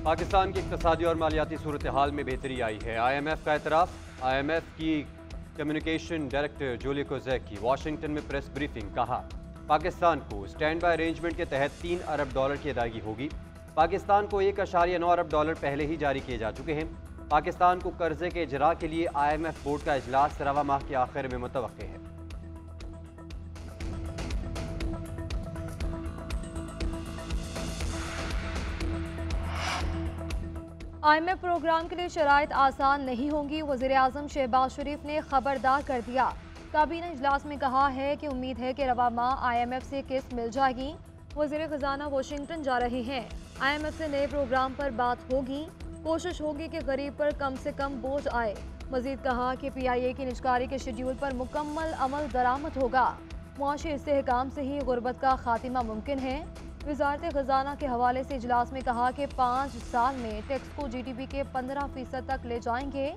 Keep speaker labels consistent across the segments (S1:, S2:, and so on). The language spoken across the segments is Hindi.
S1: पाकिस्तान की इक़्तिसादी और मालियाती सूरत हाल में बेहतरी आई है। IMF का एतराफ़। IMF की कम्युनिकेशन डायरेक्टर जूली कोज़ेक की वाशिंगटन में प्रेस ब्रीफिंग। कहा, पाकिस्तान को स्टैंड बाय अरेंजमेंट के तहत $3 अरब की अदायगी होगी। पाकिस्तान को $1.9 अरब पहले ही जारी किए जा चुके हैं। पाकिस्तान को कर्जे के इजरा के लिए IMF बोर्ड का इजलास रवा माह के आखिर में मुतवक्के है।
S2: IMF प्रोग्राम के लिए शराइत आसान नहीं होंगी। वज़ीर आज़म शहबाज शरीफ ने खबरदार कर दिया। काबीना इजलास में कहा है कि उम्मीद है कि रवा माह IMF से किस्त मिल जाएगी। वज़ीर खजाना वाशिंगटन जा रहे हैं। IMF से नए प्रोग्राम पर बात होगी। कोशिश होगी कि गरीब पर कम से कम बोझ आए। मजीद कहा कि PIA की निजकारी के शेड्यूल पर मुकम्मल अमल दरामद होगा। मुआशी इस्तेहकाम से ही गुर्बत का खात्मा मुमकिन है। वज़ारत खजाना के हवाले से इजलास में कहा कि 5 साल में टैक्स को GDP के 15% तक ले जाएंगे।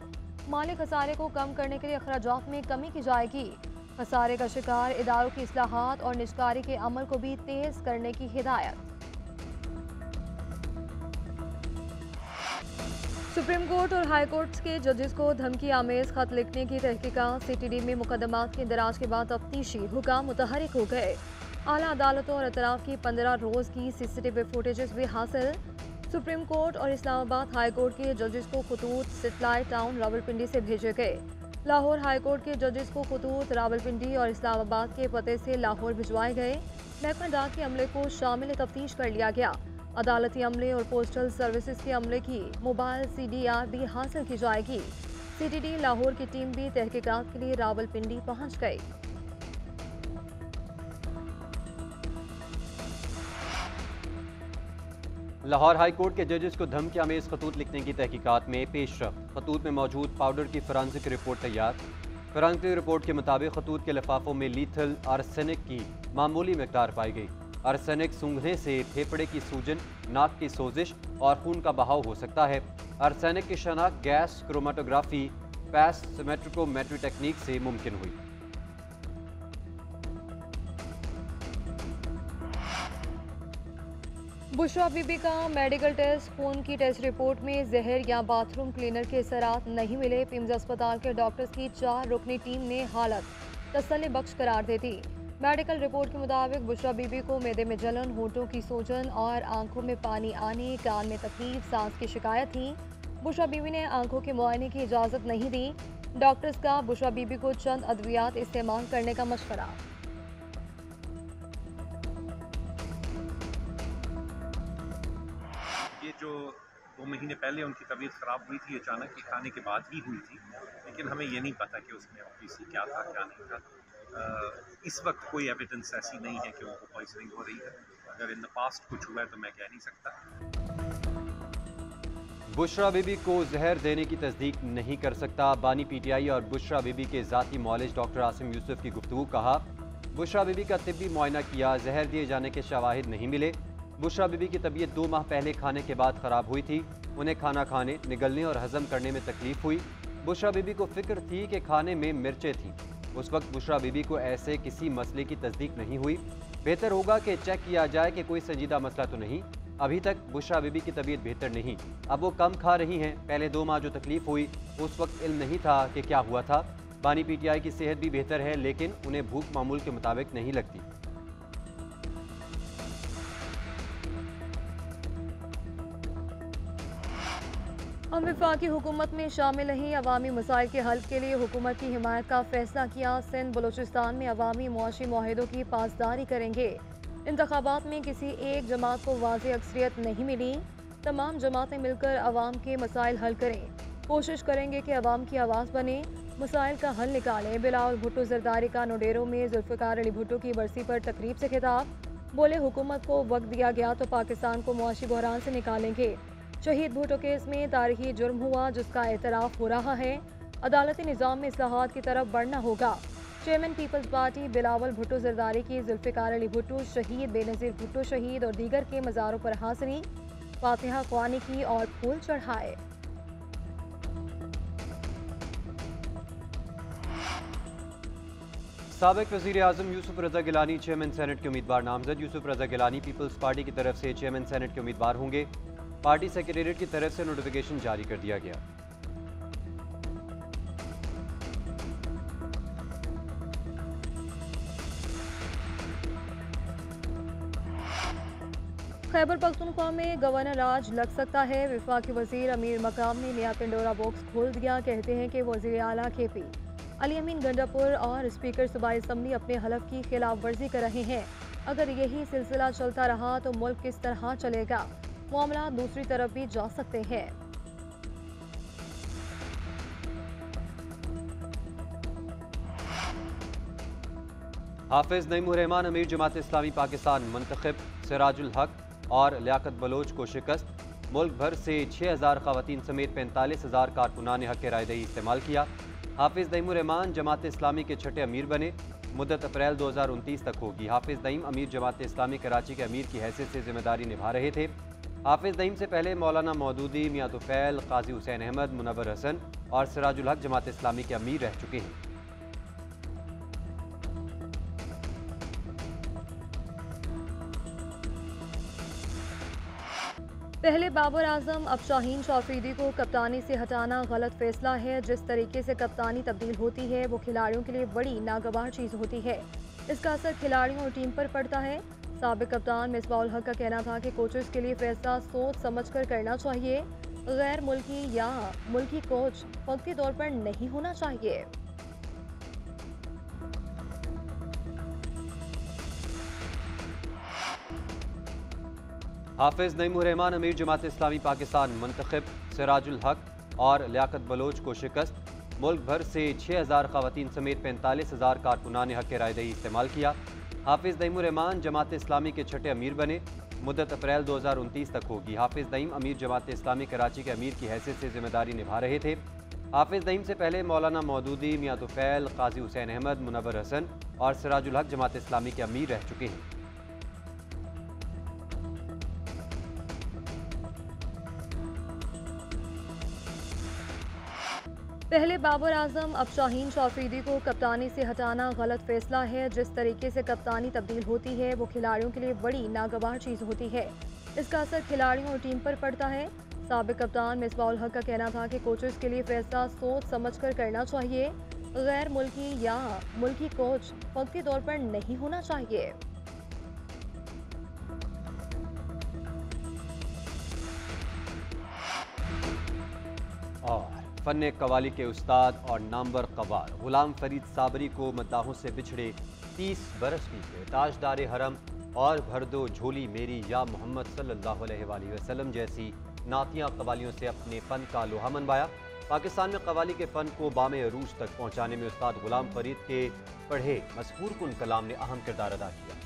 S2: माली खसारे को कम करने के लिए अखराजात में कमी की जाएगी। खसारे का शिकार इदारों की इस्लाहात और निजकारी के अमल को भी तेज करने की हिदायत। सुप्रीम कोर्ट और हाई कोर्ट के जजेस को धमकी आमेज खत लिखने की तहकीकात। CTD में मुकदमात के इंदराज के बाद तफ्तीशी हुकाम मुतहरिक हो गए। आला अदालतों और अतराफ की 15 रोज की CCTV फुटेजेस भी हासिल। सुप्रीम कोर्ट और इस्लामाबाद हाई कोर्ट के जजेस को खतूत सेटेलाइट टाउन रावलपिंडी से भेजे गए। लाहौर हाई कोर्ट के जजेस को खतूत रावलपिंडी और इस्लामाबाद के पते से लाहौर भिजवाए गए। महकमा डाक के अमले को शामिल तफ्तीश कर लिया गया। अदालती अमले और पोस्टल सर्विसेज के अमले की मोबाइल CDR भी हासिल की जाएगी। CTD लाहौर की टीम भी तहकीकात के लिए रावलपिंडी पहुंच गई।
S1: लाहौर हाई कोर्ट के जजेस को धमकी आमेज खतूत लिखने की तहकीकात में पेशरफ्त। खतूत में मौजूद पाउडर की फॉरेंसिक रिपोर्ट तैयार। फॉरेंसिक रिपोर्ट के मुताबिक खतूत के लिफाफों में लीथल आर्सेनिक की मामूली मिकदार पाई गई। आर्सेनिक सूंघने से फेफड़े की सूजन, नाक की सोजिश और खून का बहाव हो सकता है। आर्सेनिक की शनाख्त गैस क्रोमेटोग्राफी पैस सिमेट्रिकोमेट्री टेक्निक से मुमकिन हुई।
S2: बुशरा बीबी का मेडिकल टेस्ट, खून की टेस्ट रिपोर्ट में जहर या बाथरूम क्लीनर के असरात नहीं मिले। पिम्स अस्पताल के डॉक्टर्स की 4 रुकनी टीम ने हालत तसल्ली बख्श करार दे दी। मेडिकल रिपोर्ट के मुताबिक बुशरा बीबी को मैदे में जलन, होंठों की सूजन और आंखों में पानी आने, कान में तकलीफ, सांस की शिकायत थी। बुशरा बीबी ने आंखों के मुआयने की इजाज़त नहीं दी। डॉक्टर्स का बुशरा बीबी को चंद अद्वियात इस्तेमाल करने का मशवरा।
S3: ये जो 2 महीने पहले उनकी तबीयत ख़राब हुई थी, अचानक ये खाने के बाद ही हुई थी, लेकिन हमें ये नहीं पता कि उसमें ऑब्वियसली क्या था क्या नहीं था। इस वक्त कोई एविडेंस ऐसी नहीं है कि उनको पॉइजनिंग हो रही है। अगर इन द पास्ट कुछ हुआ है तो मैं कह नहीं सकता।
S1: बुशरा बीबी को जहर देने की तस्दीक नहीं कर सकता। बानी PTI और बुशरा बीबी के ज़ाती मौलिज डॉक्टर आसिम यूसुफ की गुफ्तगू। कहा, बुशरा बीबी का तिब्बी मुआयना किया, जहर दिए जाने के शवाहिद नहीं मिले। बुशरा बीबी की तबीयत 2 माह पहले खाने के बाद ख़राब हुई थी। उन्हें खाना खाने, निगलने और हजम करने में तकलीफ हुई। बुशरा बीबी को फिक्र थी कि खाने में मिर्चें थीं। उस वक्त बुशरा बीबी को ऐसे किसी मसले की तस्दीक नहीं हुई। बेहतर होगा कि चेक किया जाए कि कोई संजीदा मसला तो नहीं। अभी तक बुशरा बीबी की तबीयत बेहतर नहीं। अब वो कम खा रही हैं। पहले 2 माह जो तकलीफ हुई उस वक्त इल्म नहीं था कि क्या हुआ था। बानी PTI की सेहत भी बेहतर है, लेकिन उन्हें भूख मामूल के मुताबिक नहीं लगती।
S2: हम वफाकी हुकूमत में शामिल नहीं। अवामी मसाइल के हल के लिए हुकूमत की हिमायत का फैसला किया। सिंध बलूचिस्तान में अवामी मुआशी मुआहिदों की पासदारी करेंगे। इंतखाबात में किसी एक जमात को वाज़ेह अक्सरियत नहीं मिली। तमाम जमातें मिलकर अवाम के मसाइल हल करें। कोशिश करेंगे कि अवाम की आवाज़ बने, मसाइल का हल निकालें। बिलावल भुट्टो जरदारी का नोडेरो में जुल्फ़िकार अली भुट्टो की बरसी पर तकरीब से खिताब। बोले, हुकूमत को वक्त दिया गया तो पाकिस्तान को मुआशी बहरान से निकालेंगे। शहीद भुट्टो केस में तारीखी जुर्म हुआ जिसका एतराफ़ हो रहा है। अदालती निज़ाम में इस्लाहात की तरफ बढ़ना होगा। Chairman Peoples Party Bilawal Bhutto Zardari की जुल्फ़िकार अली भुट्टो शहीद, बेनज़ीर भुट्टो शहीद और दीगर के मज़ारों पर हाज़री, फातिहा ख्वानी की और फूल चढ़ाए।
S1: साबिक़ वज़ीर आज़म यूसुफ रज़ा गिलानी चेयरमैन सेनेट के उम्मीदवार नामजद। यूसुफ रज़ा गिलानी पीपल्स पार्टी की तरफ से चेयरमैन सेनेट के उम्मीदवार होंगे। पार्टी सेक्रेटेरिएट की तरफ से नोटिफिकेशन जारी कर दिया गया।
S2: खैबर पख्तूनख्वा में गवर्नर राज लग सकता है। वफाकी वजीर अमीर मकाम ने नया पिंडोरा बॉक्स खोल दिया। कहते हैं कि वजीर आला KP अली अमीन गंडापुर और स्पीकर सूबाई असम्बली अपने हलफ की खिलाफ वर्जी कर रहे हैं। अगर यही सिलसिला चलता रहा तो मुल्क किस तरह चलेगा? मामला दूसरी तरफ भी जा सकते हैं।
S1: हाफिज नईमुर रहमान अमीर जमात इस्लामी पाकिस्तान मुंतखब सिराजुल हक और लियाकत बलोच को शिकस्त। मुल्क भर से 6000 खवातीन समेत 45,000 कारकुनान हक रायदही इस्तेमाल किया। हाफिज नईमुर रहमान जमात इस्लामी के छठे अमीर बने। मुद्दत अप्रैल 2029 तक होगी। हाफिज नईम अमीर जमात इस्लामी कराची के अमीर की हैसियत से जिम्मेदारी निभा रहे थे। हाफिज नईम से पहले मौलाना मौदूदी, मियां तुफैल, काजी हुसैन अहमद, मुनव्वर हसन और सिराजुल हक जमात इस्लामी के अमीर रह चुके हैं।
S2: पहले बाबर आजम अब शाहीन शाफरीदी को कप्तानी से हटाना गलत फैसला है। जिस तरीके से कप्तानी तब्दील होती है वो खिलाड़ियों के लिए बड़ी नागवार चीज़ होती है। इसका असर खिलाड़ियों और टीम पर पड़ता है। साबिक कप्तान मिसबाउल हक का कहना था कि कोचेस के लिए फैसला सोच समझकर करना चाहिए। गैर मुल्की या मुल्की कोच वक्ती तौर पर नहीं होना चाहिए।
S1: हाफिज नईमुर रहमान अमीर जमात इस्लामी पाकिस्तान मुंतखब सिराजुल हक और लियाकत बलोच को शिकस्त। मुल्क भर से 6000 खवातीन समेत 45,000 कारकुनान हक रायदही इस्तेमाल किया। हाफिज नईमुर रहमान जमात इस्लामी के छठे अमीर बने। मुद्दत अप्रैल 2029 तक होगी। हाफिज नईम अमीर जमात इस्लामी कराची के अमीर की हैसियत से जिम्मेदारी निभा रहे थे। हाफिज नईम से पहले मौलाना मौदूदी, मियां तुफैल, काजी हुसैन अहमद, मुनव्वर हसन और सिराजुल हक जमात इस्लामी के अमीर रह चुके हैं।
S2: पहले बाबर आजम अब शाहीन शाफरीदी को कप्तानी से हटाना गलत फैसला है। जिस तरीके से कप्तानी तब्दील होती है वो खिलाड़ियों के लिए बड़ी नागवार चीज़ होती है। इसका असर खिलाड़ियों और टीम पर पड़ता है। साबिक कप्तान मिसबाउल हक का कहना था कि कोचेस के लिए फैसला सोच समझकर करना चाहिए। गैर मुल्की या मुल्की कोच वक्ती तौर पर नहीं होना चाहिए।
S1: और फन कवाली के उस्ताद और नामवर कवाल गुलाम फरीद साबरी को मद्दाहों से बिछड़े 30 बरस बीते। ताजदार हरम और भर दो झोली मेरी या मोहम्मद सल्लल्लाहु अलैहि वसल्लम जैसी नातिया कवालियों से अपने फ़न का लोहा मनवाया। पाकिस्तान में कवाली के फ़न को बामे अरूज तक पहुँचाने में उस्ताद गुलाम फरीद के पढ़े मसहूर कुन कलाम ने अहम किरदार अदा किया।